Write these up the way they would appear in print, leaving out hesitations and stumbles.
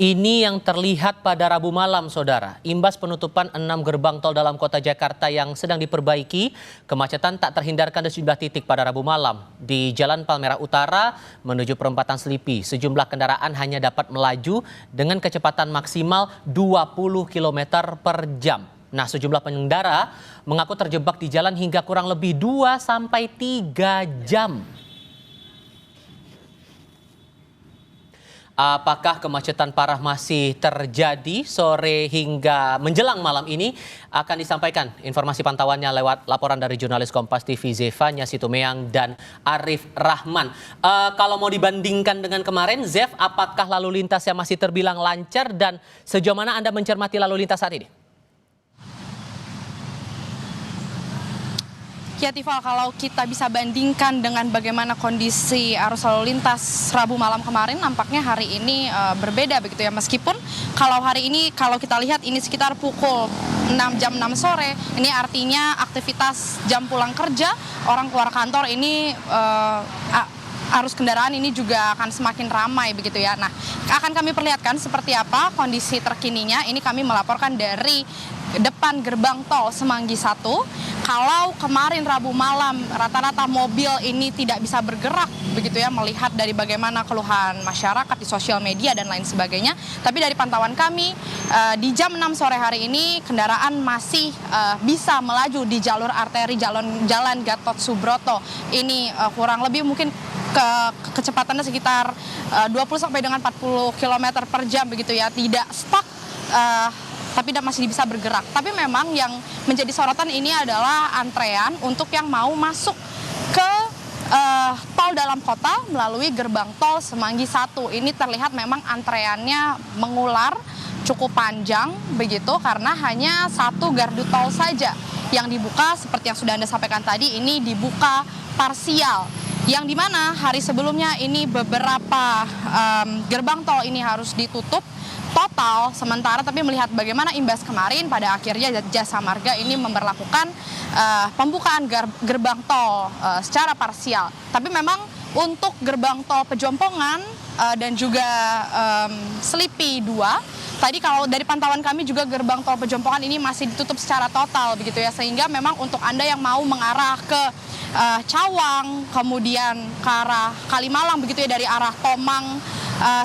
Ini yang terlihat pada Rabu malam, Saudara. Imbas penutupan 6 gerbang tol dalam kota Jakarta yang sedang diperbaiki, kemacetan tak terhindarkan di sejumlah titik pada Rabu malam. Di Jalan Palmerah Utara menuju perempatan Selipi, sejumlah kendaraan hanya dapat melaju dengan kecepatan maksimal 20 km per jam. Nah, sejumlah pengendara mengaku terjebak di jalan hingga kurang lebih 2-3 jam. Apakah kemacetan parah masih terjadi sore hingga menjelang malam ini? Akan disampaikan informasi pantauannya lewat laporan dari jurnalis Kompas TV Zefanya Situmeang dan Arif Rahman. Kalau mau dibandingkan dengan kemarin, Zef, apakah lalu lintasnya masih terbilang lancar dan sejauh mana Anda mencermati lalu lintas saat ini? Ya Tifal, kalau kita bisa bandingkan dengan bagaimana kondisi arus lalu lintas Rabu malam kemarin, nampaknya hari ini berbeda begitu ya. Meskipun kalau hari ini kalau kita lihat ini sekitar pukul 6 sore, ini artinya aktivitas jam pulang kerja, orang keluar kantor ini arus kendaraan ini juga akan semakin ramai begitu ya. Nah, akan kami perlihatkan seperti apa kondisi terkininya. Ini kami melaporkan dari depan gerbang tol Semanggi 1. Kalau kemarin Rabu malam rata-rata mobil ini tidak bisa bergerak begitu ya, melihat dari bagaimana keluhan masyarakat di sosial media dan lain sebagainya. Tapi dari pantauan kami di jam 6 sore hari ini kendaraan masih bisa melaju di jalur arteri Jalan Gatot Subroto. Ini kurang lebih mungkin kecepatannya sekitar 20 sampai dengan 40 km per jam begitu ya, tidak stuck tapi masih bisa bergerak. Tapi memang yang menjadi sorotan ini adalah antrean untuk yang mau masuk ke tol dalam kota melalui gerbang tol Semanggi 1. Ini terlihat memang antreannya mengular cukup panjang begitu karena hanya satu gardu tol saja yang dibuka. Seperti yang sudah Anda sampaikan tadi, ini dibuka parsial. Yang dimana hari sebelumnya ini beberapa gerbang tol ini harus ditutup total sementara, tapi melihat bagaimana imbas kemarin pada akhirnya Jasa Marga ini memberlakukan pembukaan gerbang tol secara parsial. Tapi memang untuk gerbang tol Pejompongan dan juga Selipi 2, tadi kalau dari pantauan kami juga gerbang tol Pejompongan ini masih ditutup secara total begitu ya, sehingga memang untuk Anda yang mau mengarah ke Cawang, kemudian ke arah Kalimalang begitu ya, dari arah Tomang,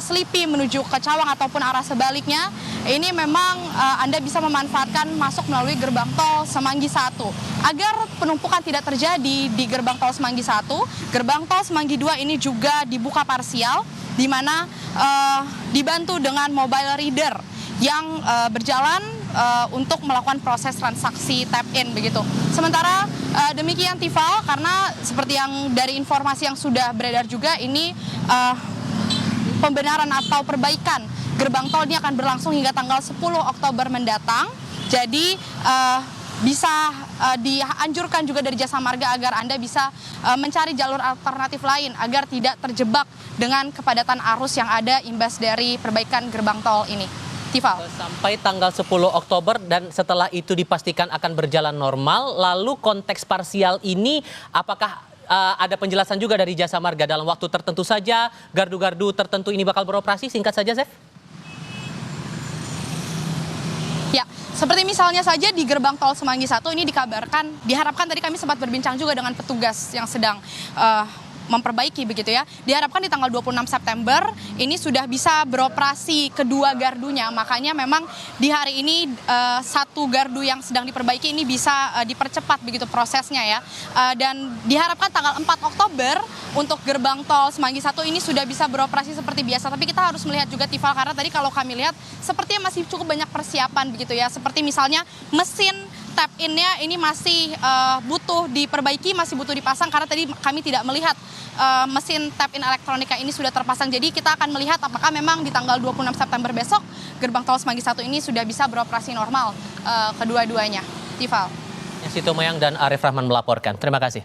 Selipi menuju ke Cawang ataupun arah sebaliknya, ini memang Anda bisa memanfaatkan masuk melalui gerbang tol Semanggi 1. Agar penumpukan tidak terjadi di gerbang tol Semanggi 1, gerbang tol Semanggi 2 ini juga dibuka parsial, di mana dibantu dengan mobile reader yang berjalan untuk melakukan proses transaksi tap in begitu. Sementara demikian Tifal, karena seperti yang dari informasi yang sudah beredar juga, ini pembenaran atau perbaikan gerbang tol ini akan berlangsung hingga tanggal 10 Oktober mendatang. Jadi bisa dianjurkan juga dari Jasa Marga agar Anda bisa mencari jalur alternatif lain agar tidak terjebak dengan kepadatan arus yang ada imbas dari perbaikan gerbang tol ini. Tifal. Sampai tanggal 10 Oktober dan setelah itu dipastikan akan berjalan normal. Lalu konteks parsial ini apakah ada penjelasan juga dari Jasa Marga dalam waktu tertentu saja gardu-gardu tertentu ini bakal beroperasi? Singkat saja, Zef. Ya, seperti misalnya saja di gerbang tol Semanggi 1 ini diharapkan tadi kami sempat berbincang juga dengan petugas yang sedang memperbaiki begitu ya. Diharapkan di tanggal 26 September ini sudah bisa beroperasi kedua gardunya. Makanya memang di hari ini satu gardu yang sedang diperbaiki ini bisa dipercepat begitu prosesnya ya. Dan diharapkan tanggal 4 Oktober untuk gerbang tol Semanggi 1 ini sudah bisa beroperasi seperti biasa. Tapi kita harus melihat juga Tifal, karena tadi kalau kami lihat sepertinya masih cukup banyak persiapan begitu ya. Seperti misalnya mesin tap in-nya ini masih butuh diperbaiki, masih butuh dipasang, karena tadi kami tidak melihat mesin tap in elektronika ini sudah terpasang. Jadi kita akan melihat apakah memang di tanggal 26 September besok gerbang tol Semanggi 1 ini sudah bisa beroperasi normal kedua-duanya. Tifal. Situmeang dan Arif Rahman melaporkan. Terima kasih.